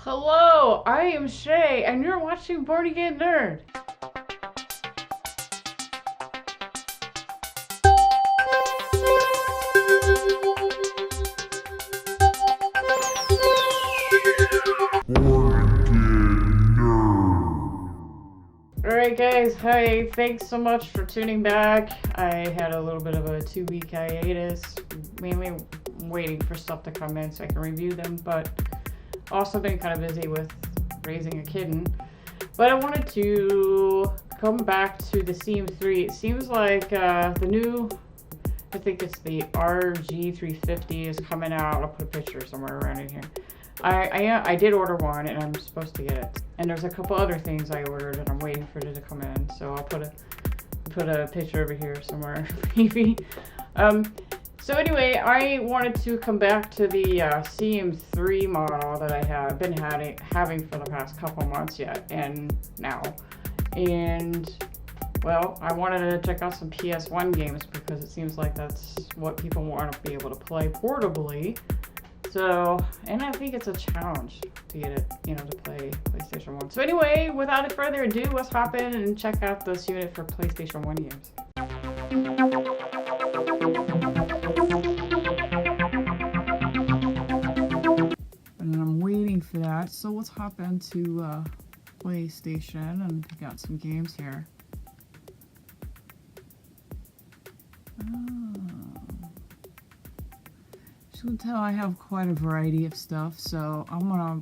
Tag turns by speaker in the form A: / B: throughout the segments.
A: Hello, I am Shay, and you're watching Board Game Nerd. Alright guys, hi, thanks so much for tuning back. I had a little bit of a 2-week hiatus, mainly waiting for stuff to come in so I can review them, but also been kind of busy with raising a kitten. But I wanted to come back to the Cm3. It seems like the new, I think it's the RG350 is coming out. I'll put a picture somewhere around in here. I did order one and I'm supposed to get it. And there's a couple other things I ordered and I'm waiting for it to come in. So I'll put a picture over here somewhere, maybe. So anyway, I wanted to come back to the Cm3 model that I have been having for the past couple months yet, and now. And, well, I wanted to check out some PS1 games because it seems like that's what people want to be able to play portably. So, and I think it's a challenge to get it, to play PlayStation 1. So anyway, without further ado, let's hop in and check out this unit for PlayStation 1 games. And I'm waiting for that, so let's hop into PlayStation and pick out some games here. As you can tell, I have quite a variety of stuff, so I'm gonna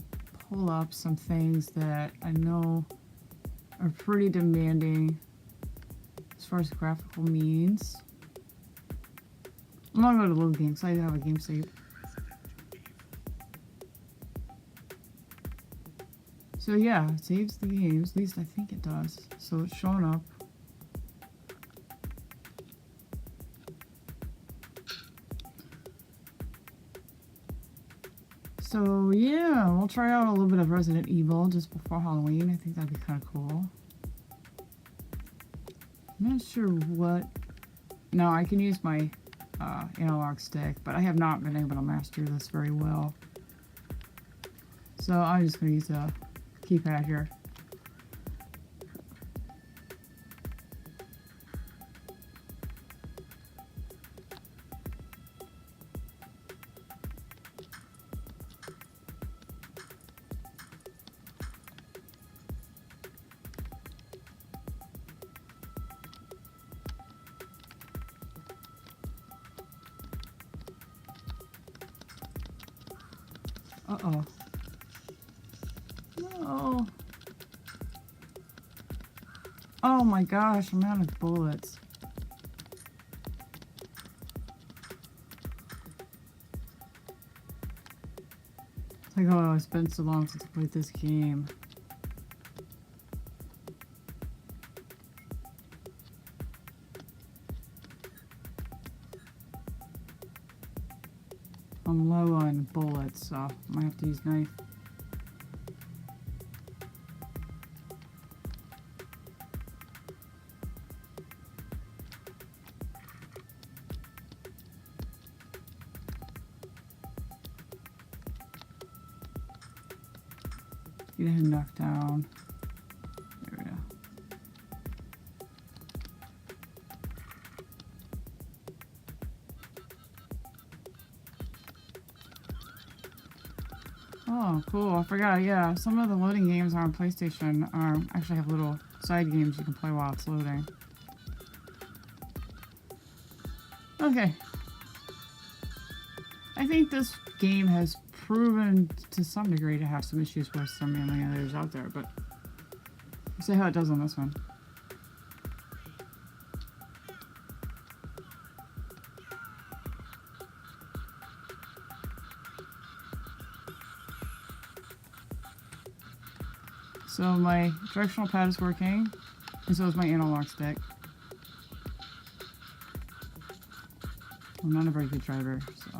A: pull up some things that I know are pretty demanding as far as graphical means. I'm gonna go to load games, so I do have a game save. So yeah, it saves the games, at least I think it does. So it's showing up. So yeah, we'll try out a little bit of Resident Evil just before Halloween. I think that'd be kind of cool. I'm not sure what... No, I can use my analog stick, but I have not been able to master this very well. So I'm just going to use a keypad here. Uh-oh. No. Oh my gosh, I'm out of bullets. It's like, oh, it's been so long since I played this game. I'm low on bullets, so I might have to use knife. Get him knocked down. There we go. Oh, cool. I forgot, yeah. Some of the loading games on PlayStation actually have little side games you can play while it's loading. Okay. I think this game has proven to some degree to have some issues with some of the others out there, but we'll see how it does on this one. So my directional pad is working, and so is my analog stick. I'm not a very good driver, so...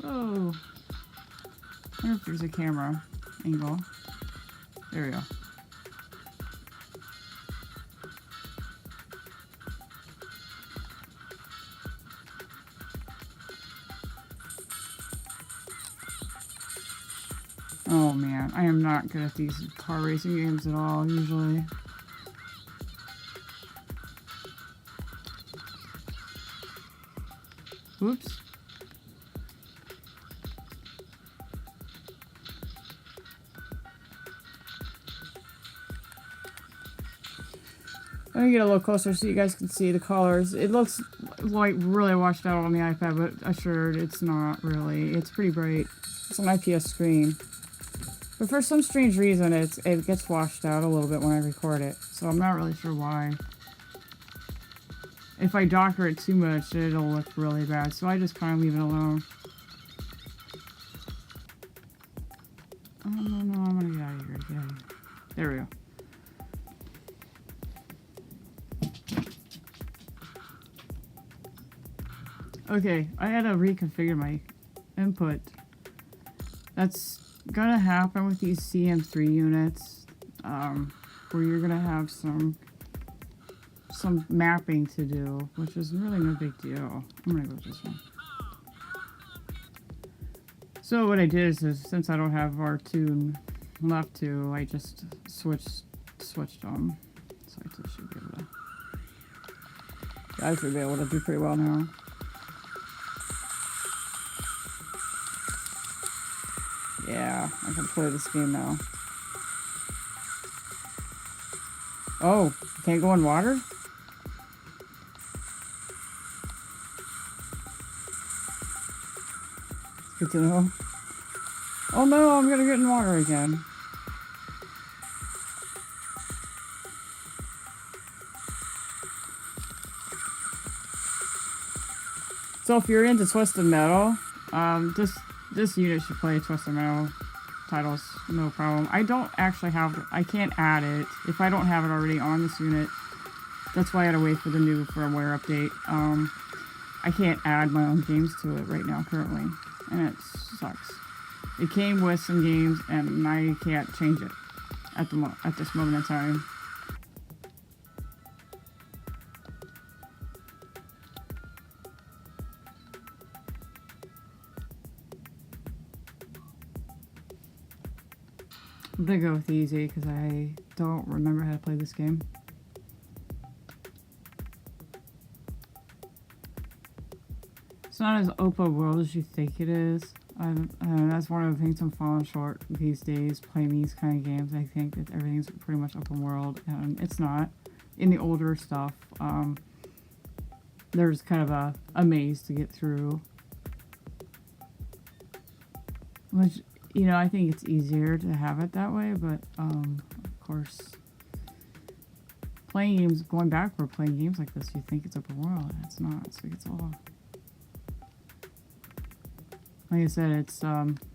A: Oh, I wonder if there's a camera angle. There we go. Oh man, I am not good at these car racing games at all, usually. Oops. Let me get a little closer so you guys can see the colors. It looks like really washed out on the iPad, but assured it's not really. It's pretty bright. It's an IPS screen. But for some strange reason, it gets washed out a little bit when I record it. So I'm not really sure why. If I docker it too much, it'll look really bad. So I just kind of leave it alone. Oh, no, I'm gonna get out of here. Get out of here. There we go. Okay, I had to reconfigure my input. That's gonna happen with these CM3 units, where you're gonna have some mapping to do, which is really no big deal. I'm gonna go with this one. So what I did is since I don't have R2 and left to, I just switched them. So I should be able to. I should be able to do pretty well now. Yeah, I can play this game now. Oh, can't go in water? Good to know. Oh no, I'm gonna get in water again. So if you're into Twisted Metal, this unit should play Twisted Metal titles, no problem. I don't actually have, I can't add it if I don't have it already on this unit. That's why I had to wait for the new firmware update. I can't add my own games to it right now currently, and it sucks. It came with some games, and I can't change it at this moment in time. I'm gonna go with easy because I don't remember how to play this game. It's not as open world as you think it is. That's one of the things I'm falling short these days, playing these kind of games. I think that everything's pretty much open world, and it's not. In the older stuff, there's kind of a maze to get through. Which, you know, I think it's easier to have it that way, but, of course, going backward, playing games like this, you think it's open world, and it's not, so it's all... Like I said, it's,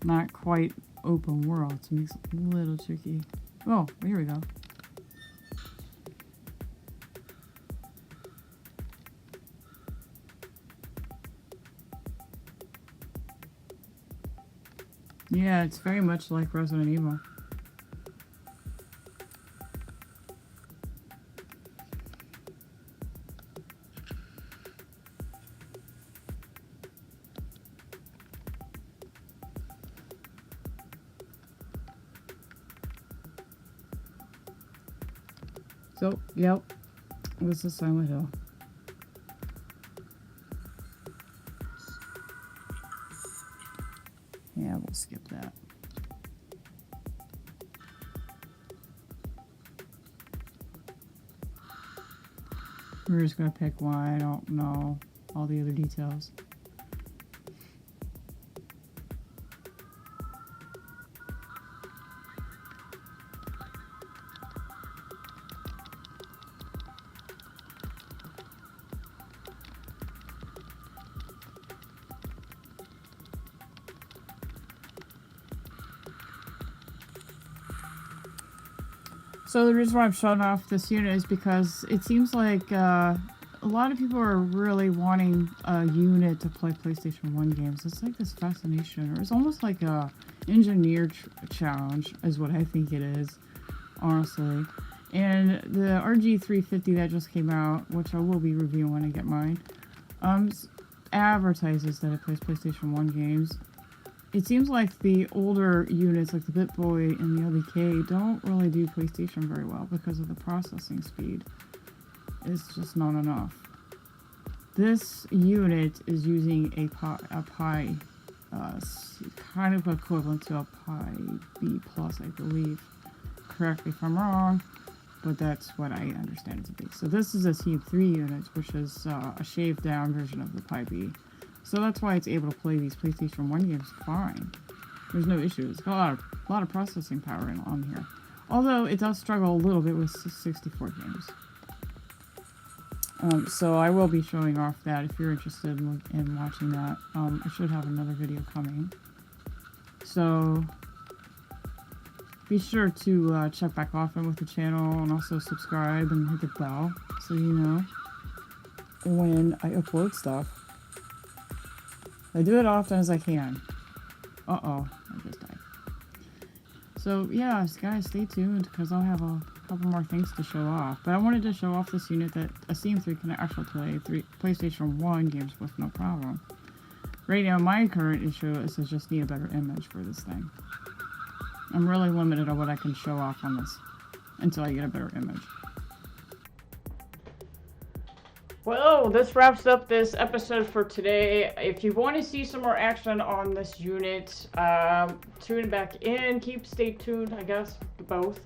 A: not quite open world, so it makes it a little tricky. Oh, here we go. Yeah, it's very much like Resident Evil. So, yep, this is Silent Hill. Yeah, we'll skip that. We're just gonna pick one. I don't know all the other details. So the reason why I'm shutting off this unit is because it seems like a lot of people are really wanting a unit to play PlayStation 1 games. It's like this fascination, or it's almost like a engineer challenge is what I think it is. honestly. And the RG350 that just came out, which I will be reviewing when I get mine, advertises that it plays PlayStation 1 games. It seems like the older units, like the BitBoy and the LDK, don't really do PlayStation very well because of the processing speed. It's just not enough. This unit is using a Pi, kind of equivalent to a Pi B+, I believe. Correct me if I'm wrong, but that's what I understand it to be. So this is a Cm3 unit, which is a shaved down version of the Pi B. So that's why it's able to play these PlayStation 1 games fine. There's no issues. It's got a lot of processing power on here. Although it does struggle a little bit with 64 games. So I will be showing off that if you're interested in watching that. I should have another video coming. So be sure to check back often with the channel and also subscribe and hit the bell so you know when I upload stuff. I do it often as I can. Uh-oh, I just died. So yeah, guys, stay tuned because I'll have a couple more things to show off. But I wanted to show off this unit that a Cm3 can actually play PlayStation 1 games with no problem. Right now, my current issue is I just need a better image for this thing. I'm really limited on what I can show off on this until I get a better image. Well, this wraps up this episode for today. If you want to see some more action on this unit, tune back in. Stay tuned, I guess, both.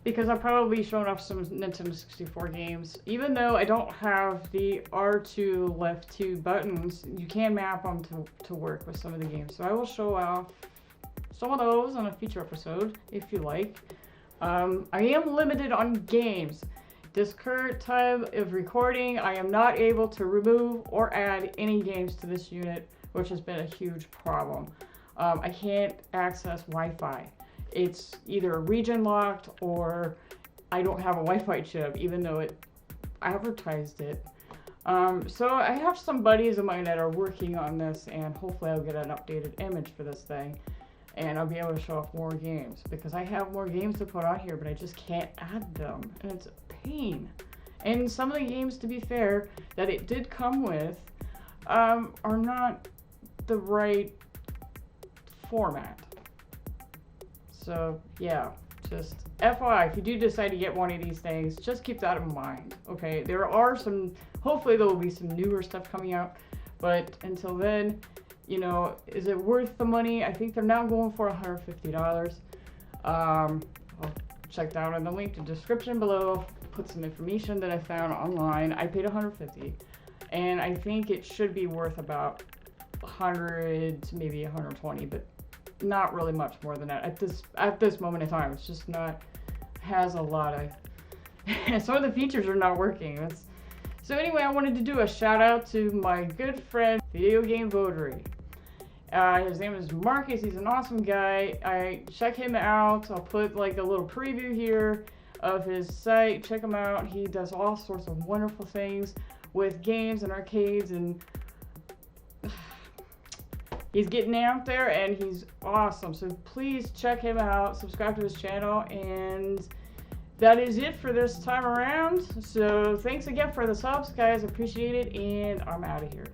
A: Because I'll probably be showing off some Nintendo 64 games. Even though I don't have the R2 left 2 buttons, you can map them to work with some of the games. So I will show off some of those on a future episode, if you like. I am limited on games. This current time of recording, I am not able to remove or add any games to this unit, which has been a huge problem. I can't access Wi-Fi. It's either region locked or I don't have a Wi-Fi chip, even though it advertised it. So I have some buddies of mine that are working on this, and hopefully I'll get an updated image for this thing. And I'll be able to show off more games, because I have more games to put on here, but I just can't add them, and it's a pain. And some of the games, to be fair, that it did come with, are not the right format. So, yeah, just FYI, if you do decide to get one of these things, just keep that in mind, okay? There are some, hopefully there will be some newer stuff coming out, but until then, you know, is it worth the money? I think they're now going for $150. I'll check down in the link in the description below, put some information that I found online. I paid $150, and I think it should be worth about 100 to maybe 120, but not really much more than that at this moment in time. It's just not, has a lot of some of the features are not working. So anyway, I wanted to do a shout out to my good friend Video Game Votary. His name is Marcus. He's an awesome guy. Check him out. I'll put like a little preview here of his site. Check him out. He does all sorts of wonderful things with games and arcades, and he's getting out there and he's awesome. So please check him out, subscribe to his channel, and that is it for this time around. So thanks again for the subs, guys. Appreciate it, and I'm out of here.